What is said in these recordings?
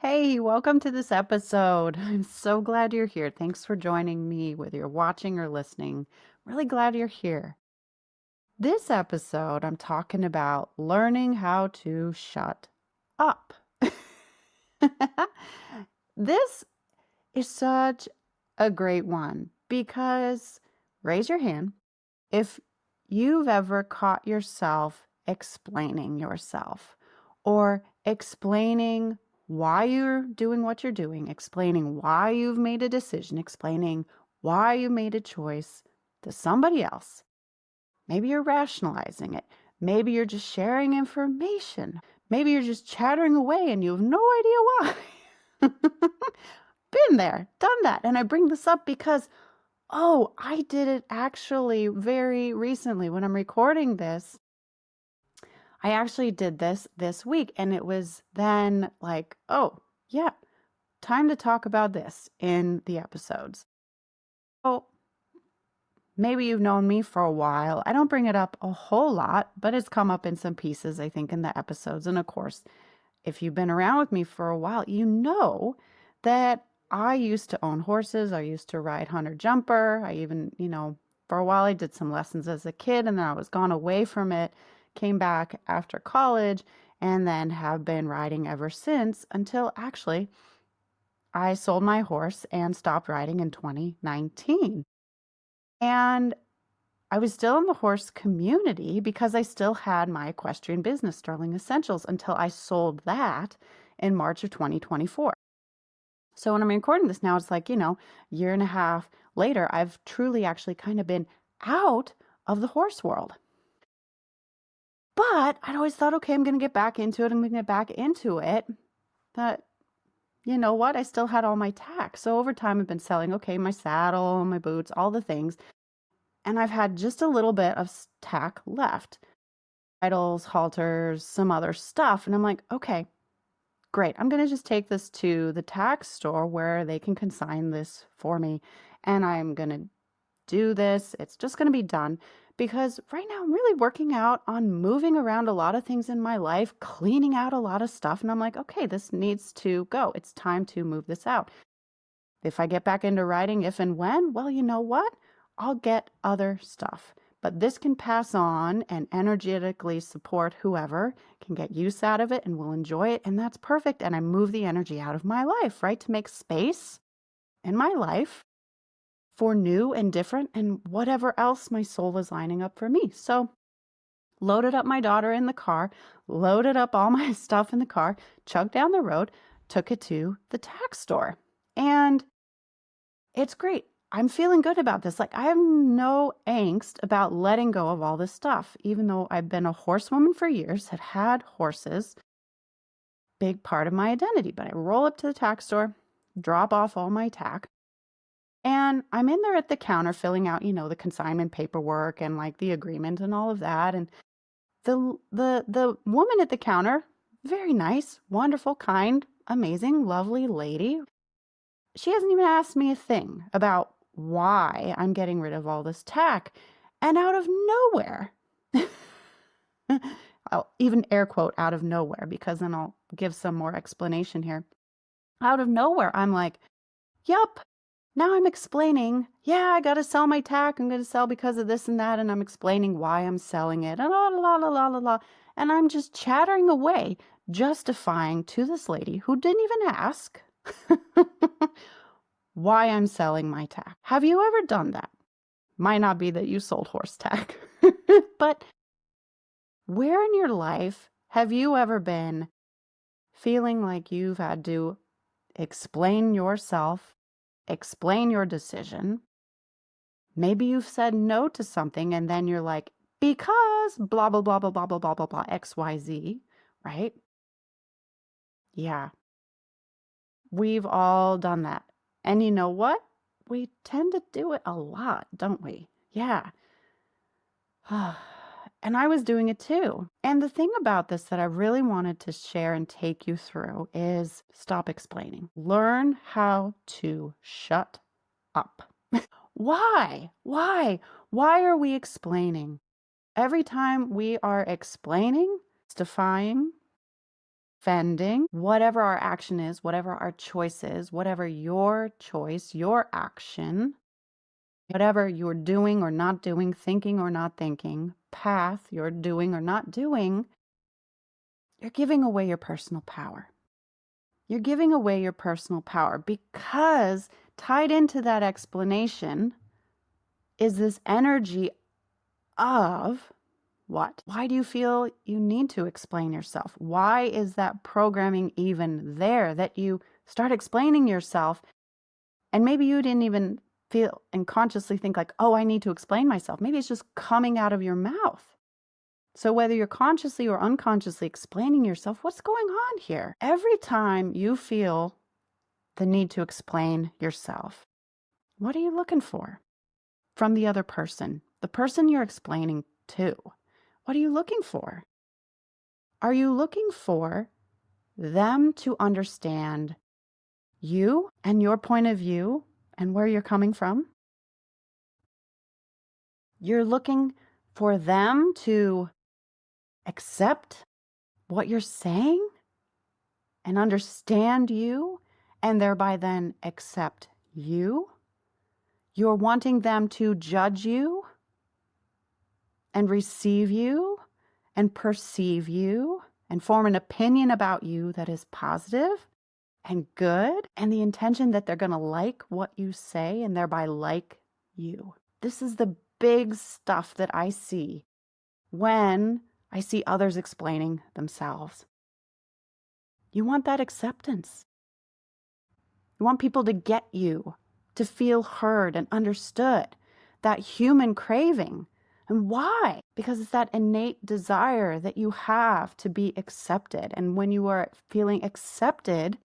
Hey, welcome to this episode. I'm so glad you're here. Thanks for joining me, whether you're watching or listening. Really glad you're here. This episode, I'm talking about learning how to shut up. This is such a great one because raise your hand if you've ever caught yourself explaining yourself or explaining why you're doing what you're doing, explaining why you've made a decision, explaining why you made a choice to somebody else. Maybe you're rationalizing it. Maybe you're just sharing information. Maybe you're just chattering away and you have no idea why. Been there, done that. And I bring this up because oh, I did it actually very recently when I'm recording this. I actually did this week, and it was then like, oh, yeah, time to talk about this in the episodes. So maybe you've known me for a while. I don't bring it up a whole lot, but it's come up in some pieces, I think, in the episodes. And of course, if you've been around with me for a while, you know that I used to own horses. I used to ride hunter jumper. I even, for a while I did some lessons as a kid and then I was gone away from it, came back after college, and then have been riding ever since until actually I sold my horse and stopped riding in 2019. And I was still in the horse community because I still had my equestrian business, Sterling Essentials, until I sold that in March of 2024. So when I'm recording this now, it's like, year and a half later, I've truly actually kind of been out of the horse world. But I'd always thought, okay, I'm going to get back into it. I'm going to get back into it. But you know what? I still had all my tack. So over time, I've been selling, okay, my saddle, my boots, all the things. And I've had just a little bit of tack left. Bridles, halters, some other stuff. And I'm like, okay, great. I'm going to just take this to the tack store where they can consign this for me. And I'm going to do this. It's just going to be done because right now I'm really working out on moving around a lot of things in my life, cleaning out a lot of stuff. And I'm like, okay, this needs to go. It's time to move this out. If I get back into writing, if and when, well, you know what? I'll get other stuff. But this can pass on and energetically support whoever can get use out of it and will enjoy it. And that's perfect. And I move the energy out of my life, right? To make space in my life for new and different and whatever else my soul is lining up for me. So loaded up my daughter in the car, loaded up all my stuff in the car, chugged down the road, took it to the tack store. And it's great. I'm feeling good about this. Like, I have no angst about letting go of all this stuff, even though I've been a horsewoman for years, have had horses, big part of my identity. But I roll up to the tack store, drop off all my tack, and I'm in there at the counter filling out, the consignment paperwork and like the agreement and all of that. And the woman at the counter, very nice, wonderful, kind, amazing, lovely lady. She hasn't even asked me a thing about why I'm getting rid of all this tack. And out of nowhere, I'll even air quote out of nowhere because then I'll give some more explanation here. Out of nowhere, I'm like, yup. Now I'm explaining, yeah, I got to sell my tack. I'm going to sell because of this and that. And I'm explaining why I'm selling it. And la, la, la, la, la, la. And I'm just chattering away, justifying to this lady who didn't even ask why I'm selling my tack. Have you ever done that? Might not be that you sold horse tack, but where in your life have you ever been feeling like you've had to explain yourself, explain your decision? Maybe you've said no to something and then you're like, because blah, blah, blah, blah, blah, blah, blah, blah, blah, XYZ, right? Yeah, we've all done that. And you know what? We tend to do it a lot, don't we? Yeah. And I was doing it too. And the thing about this that I really wanted to share and take you through is stop explaining. Learn how to shut up. Why? Why? Why are we explaining? Every time we are explaining, justifying, defending whatever our action is, whatever our choice is, whatever your choice, your action, whatever you're doing or not doing, thinking or not thinking, path you're doing or not doing, you're giving away your personal power. You're giving away your personal power because tied into that explanation is this energy of what? Why do you feel you need to explain yourself? Why is that programming even there that you start explaining yourself and maybe you didn't even feel and consciously think like, oh, I need to explain myself. Maybe it's just coming out of your mouth. So whether you're consciously or unconsciously explaining yourself, what's going on here? Every time you feel the need to explain yourself, what are you looking for from the other person? The person you're explaining to. What are you looking for? Are you looking for them to understand you and your point of view and where you're coming from? You're looking for them to accept what you're saying and understand you and thereby then accept you? You're wanting them to judge you and receive you and perceive you and form an opinion about you that is positive and good, and the intention that they're going to like what you say and thereby like you. This is the big stuff that I see when I see others explaining themselves. You want that acceptance. You want people to get you, to feel heard and understood, that human craving. And why? Because it's that innate desire that you have to be accepted. And when you are feeling accepted,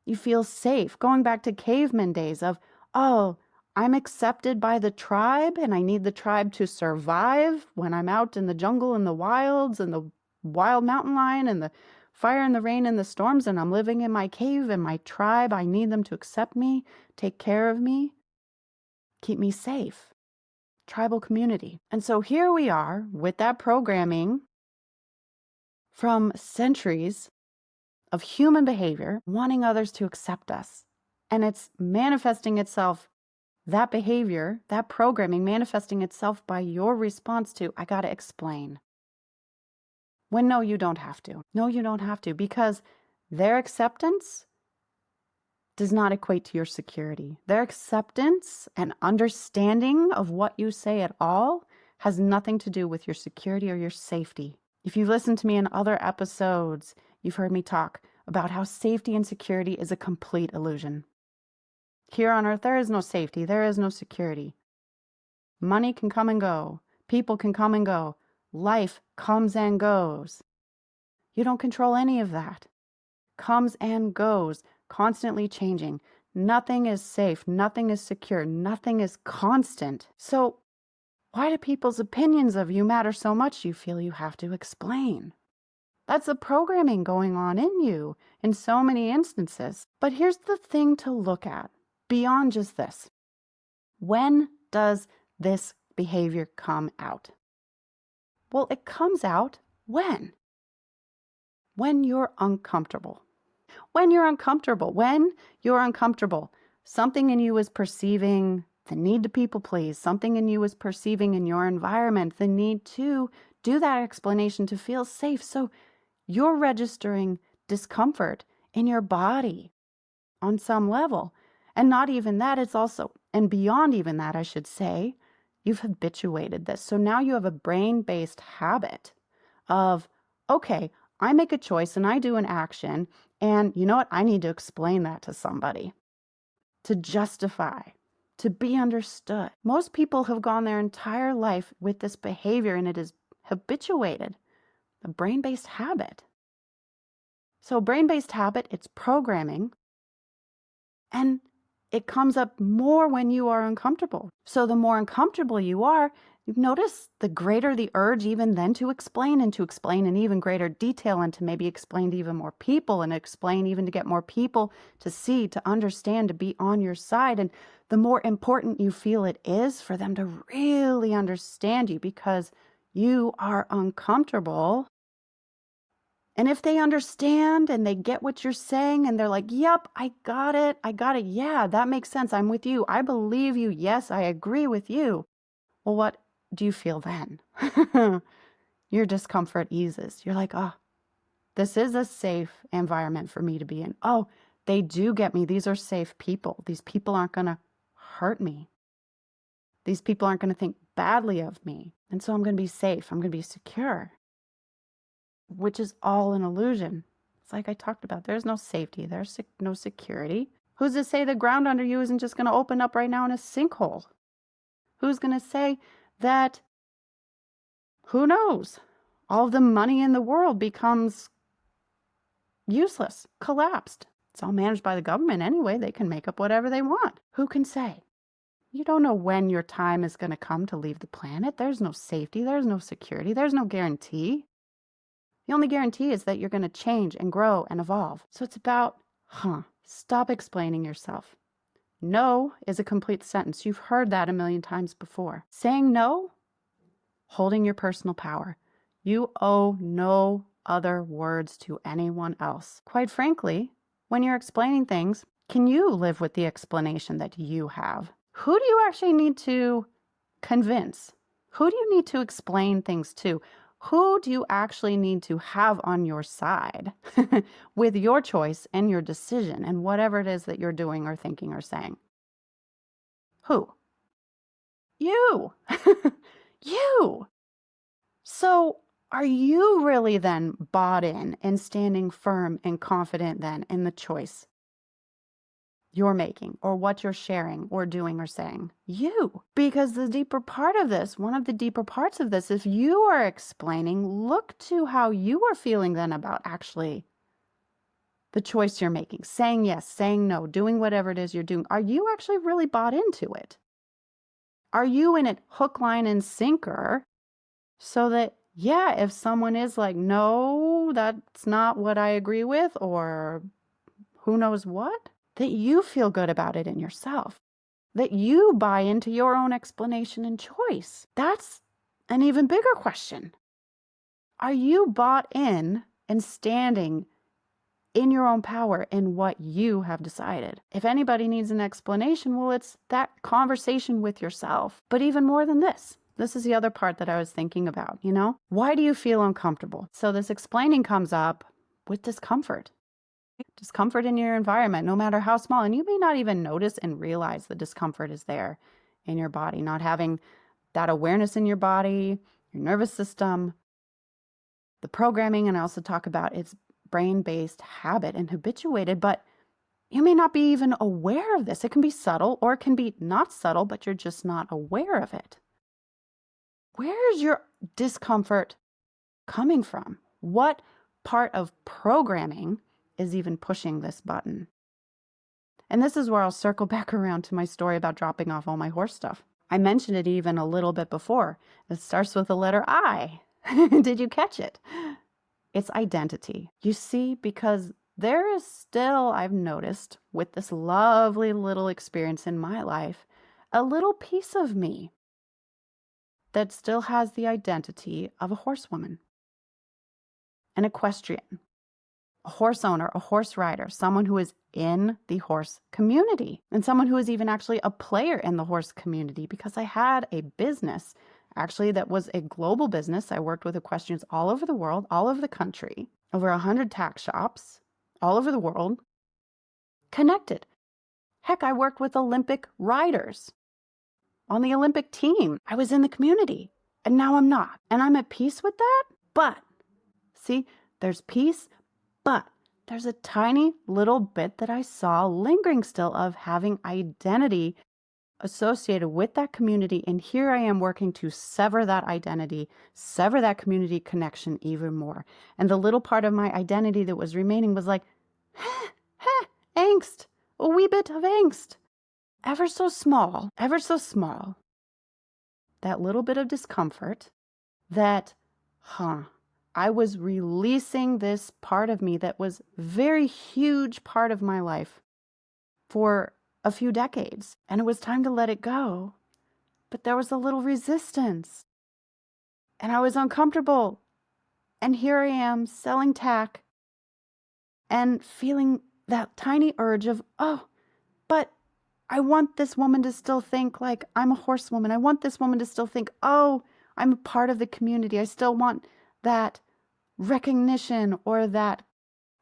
you feel safe. Going back to caveman days of, oh, I'm accepted by the tribe and I need the tribe to survive when I'm out in the jungle and the wilds and the wild mountain lion and the fire and the rain and the storms, and I'm living in my cave and my tribe. I need them to accept me, take care of me, keep me safe. Tribal community. And so here we are with that programming from centuries of human behavior, wanting others to accept us. And it's manifesting itself, that behavior, that programming manifesting itself by your response to, I got to explain. When no, you don't have to. No, you don't have to, because their acceptance does not equate to your security. Their acceptance and understanding of what you say at all has nothing to do with your security or your safety. If you've listened to me in other episodes, you've heard me talk about how safety and security is a complete illusion. Here on earth, there is no safety. There is no security. Money can come and go. People can come and go. Life comes and goes. You don't control any of that. Comes and goes, constantly changing. Nothing is safe. Nothing is secure. Nothing is constant. So why do people's opinions of you matter so much you feel you have to explain? That's the programming going on in you in so many instances. But here's the thing to look at beyond just this. When does this behavior come out? Well, it comes out when? When you're uncomfortable. When you're uncomfortable. Something in you is perceiving the need to people please. Something in you is perceiving in your environment the need to do that explanation to feel safe. So you're registering discomfort in your body on some level. And not even that, it's also, and beyond even that, I should say, you've habituated this. So now you have a brain-based habit of, okay, I make a choice and I do an action, and you know what? I need to explain that to somebody, to justify, to be understood. Most people have gone their entire life with this behavior, and it is habituated, a brain-based habit. So brain-based habit, it's programming, and it comes up more when you are uncomfortable. So the more uncomfortable you are, you've noticed the greater the urge even then to explain, and to explain in even greater detail, and to maybe explain to even more people, and explain even to get more people to see, to understand, to be on your side. And the more important you feel it is for them to really understand you because you are uncomfortable, And if they understand and they get what you're saying and they're like, yep, I got it. Yeah, that makes sense. I'm with you. I believe you. Yes, I agree with you. Well, what do you feel then? Your discomfort eases. You're like, oh, this is a safe environment for me to be in. Oh, they do get me. These are safe people. These people aren't going to hurt me. These people aren't going to think badly of me. And so I'm going to be safe. I'm going to be secure, which is all an illusion. It's like I talked about. There's no safety. There's no security. Who's to say the ground under you isn't just going to open up right now in a sinkhole? Who's going to say that, who knows, all of the money in the world becomes useless, collapsed? It's all managed by the government anyway. They can make up whatever they want. Who can say? You don't know when your time is going to come to leave the planet. There's no safety. There's no security. There's no guarantee. The only guarantee is that you're going to change and grow and evolve. So it's about, stop explaining yourself. No is a complete sentence. You've heard that a million times before. Saying no, holding your personal power. You owe no other words to anyone else. Quite frankly, when you're explaining things, can you live with the explanation that you have? Who do you actually need to convince? Who do you need to explain things to? Who do you actually need to have on your side with your choice and your decision and whatever it is that you're doing or thinking or saying? Who? You. You. So are you really then bought in and standing firm and confident then in the choice you're making or what you're sharing or doing or saying? You. Because the deeper part of this, one of the deeper parts of this, if you are explaining, look to how you are feeling then about actually the choice you're making, saying yes, saying no, doing whatever it is you're doing. Are you actually really bought into it? Are you in it hook, line, and sinker so that, yeah, if someone is like, no, that's not what I agree with, or who knows what, that you feel good about it in yourself, that you buy into your own explanation and choice? That's an even bigger question. Are you bought in and standing in your own power in what you have decided? If anybody needs an explanation, well, it's that conversation with yourself. But even more than this is the other part that I was thinking about, Why do you feel uncomfortable? So this explaining comes up with discomfort. Discomfort in your environment, no matter how small. And you may not even notice and realize the discomfort is there in your body, not having that awareness in your body, your nervous system, the programming. And I also talk about it's brain-based habit and habituated, but you may not be even aware of this. It can be subtle or it can be not subtle, but you're just not aware of it. Where is your discomfort coming from? What part of programming is even pushing this button? And this is where I'll circle back around to my story about dropping off all my horse stuff. I mentioned it even a little bit before. It starts with the letter I. Did you catch it? It's identity. You see, because there is still, I've noticed, with this lovely little experience in my life, a little piece of me that still has the identity of a horsewoman, an equestrian, a horse owner, a horse rider, someone who is in the horse community, and someone who is even actually a player in the horse community, because I had a business actually that was a global business. I worked with equestrians all over the world, all over the country, over 100 tack shops, all over the world, connected. Heck, I worked with Olympic riders on the Olympic team. I was in the community, and now I'm not. And I'm at peace with that. But, see, there's peace, but there's a tiny little bit that I saw lingering still of having identity associated with that community. And here I am working to sever that identity, sever that community connection even more. And the little part of my identity that was remaining was like, angst, a wee bit of angst. Ever so small, ever so small. That little bit of discomfort that, I was releasing this part of me that was a very huge part of my life for a few decades. And it was time to let it go. But there was a little resistance. And I was uncomfortable. And here I am selling tack and feeling that tiny urge of, oh, but I want this woman to still think like I'm a horsewoman. I want this woman to still think, oh, I'm a part of the community. I still want that recognition or that,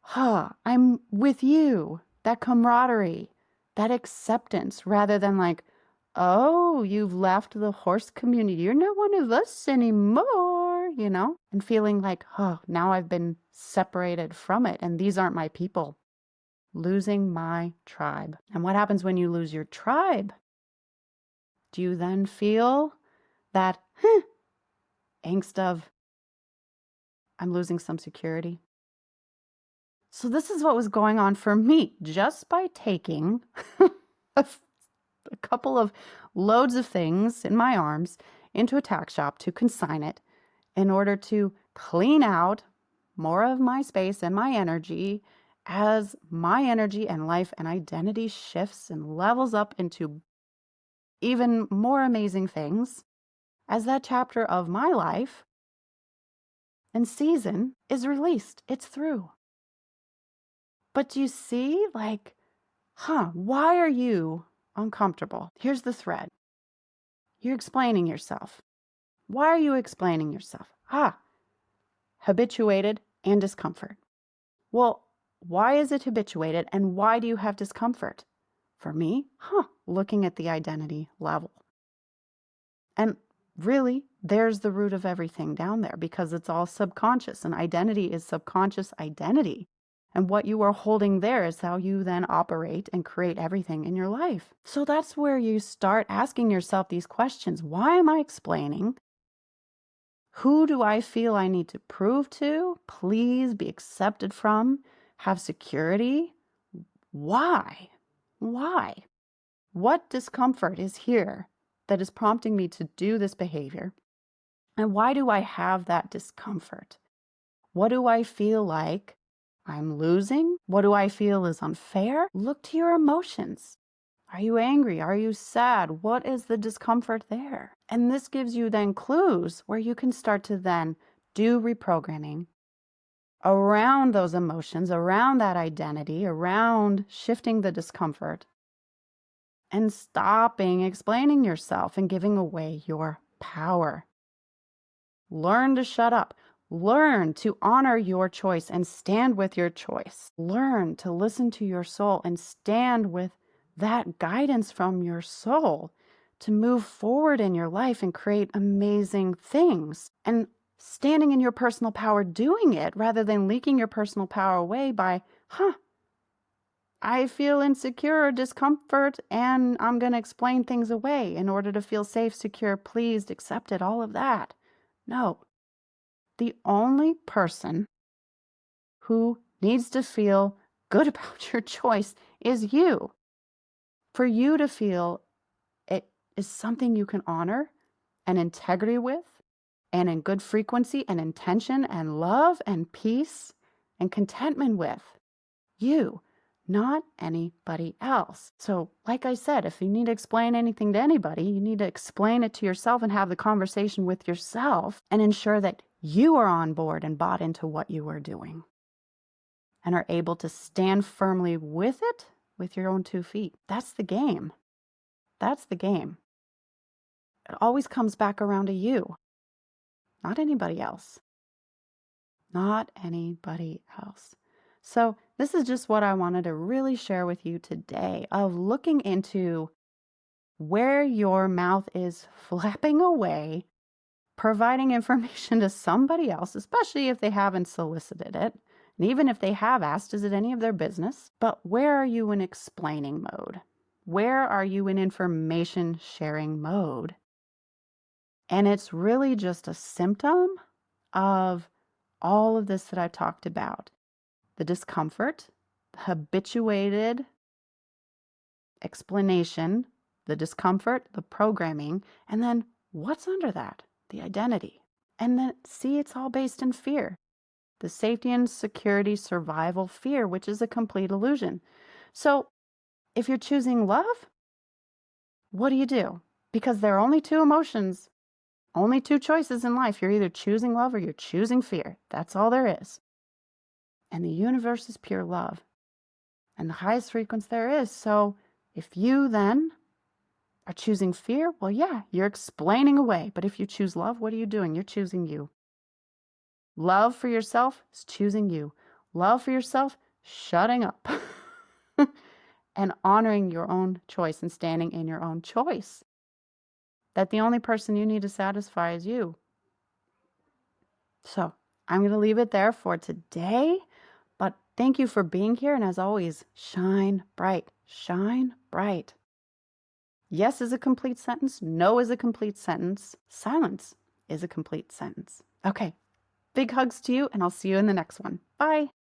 I'm with you, that camaraderie, that acceptance, rather than like, oh, you've left the horse community. You're not one of us anymore, and feeling like, now I've been separated from it and these aren't my people. Losing my tribe. And what happens when you lose your tribe? Do you then feel that angst of, I'm losing some security? So this is what was going on for me just by taking a couple of loads of things in my arms into a tack shop to consign it in order to clean out more of my space and my energy as my energy and life and identity shifts and levels up into even more amazing things as that chapter of my life and season is released. It's through. But do you see, like, why are you uncomfortable? Here's the thread. You're explaining yourself. Why are you explaining yourself? Habituated and discomfort. Well, why is it habituated and why do you have discomfort? For me, looking at the identity level. And really, there's the root of everything down there because it's all subconscious and identity is subconscious identity. And what you are holding there is how you then operate and create everything in your life. So that's where you start asking yourself these questions. Why am I explaining? Who do I feel I need to prove to, please, be accepted from, have security? Why? Why? What discomfort is here that is prompting me to do this behavior? And why do I have that discomfort? What do I feel like I'm losing? What do I feel is unfair? Look to your emotions. Are you angry? Are you sad? What is the discomfort there? And this gives you then clues where you can start to then do reprogramming around those emotions, around that identity, around shifting the discomfort and stopping explaining yourself and giving away your power. Learn to shut up. Learn to honor your choice and stand with your choice. Learn to listen to your soul and stand with that guidance from your soul to move forward in your life and create amazing things. And standing in your personal power doing it rather than leaking your personal power away by, I feel insecure or discomfort and I'm going to explain things away in order to feel safe, secure, pleased, accepted, all of that. No. The only person who needs to feel good about your choice is you. For you to feel it is something you can honor and integrity with, and in good frequency and intention and love and peace and contentment with. You, not anybody else. So, like I said, if you need to explain anything to anybody, you need to explain it to yourself and have the conversation with yourself and ensure that you are on board and bought into what you are doing and are able to stand firmly with it with your own 2 feet. That's the game. That's the game. It always comes back around to you, not anybody else. Not anybody else. So this is just what I wanted to really share with you today of looking into where your mouth is flapping away, providing information to somebody else, especially if they haven't solicited it. And even if they have asked, is it any of their business? But where are you in explaining mode? Where are you in information sharing mode? And it's really just a symptom of all of this that I talked about. The discomfort, the habituated explanation, the discomfort, the programming, and then what's under that? The identity. And then see, it's all based in fear. The safety and security survival fear, which is a complete illusion. So if you're choosing love, what do? Because there are only 2 emotions Only two choices in life. You're either choosing love or you're choosing fear. That's all there is. And the universe is pure love and the highest frequency there is. So if you then are choosing fear, well, yeah, you're explaining away. But if you choose love, what are you doing? You're choosing you. Love for yourself is choosing you. Love for yourself, shutting up and honoring your own choice and standing in your own choice. That the only person you need to satisfy is you. So I'm going to leave it there for today. But thank you for being here. And as always, shine bright. Shine bright. Yes is a complete sentence. No is a complete sentence. Silence is a complete sentence. Okay. Big hugs to you, and I'll see you in the next one. Bye.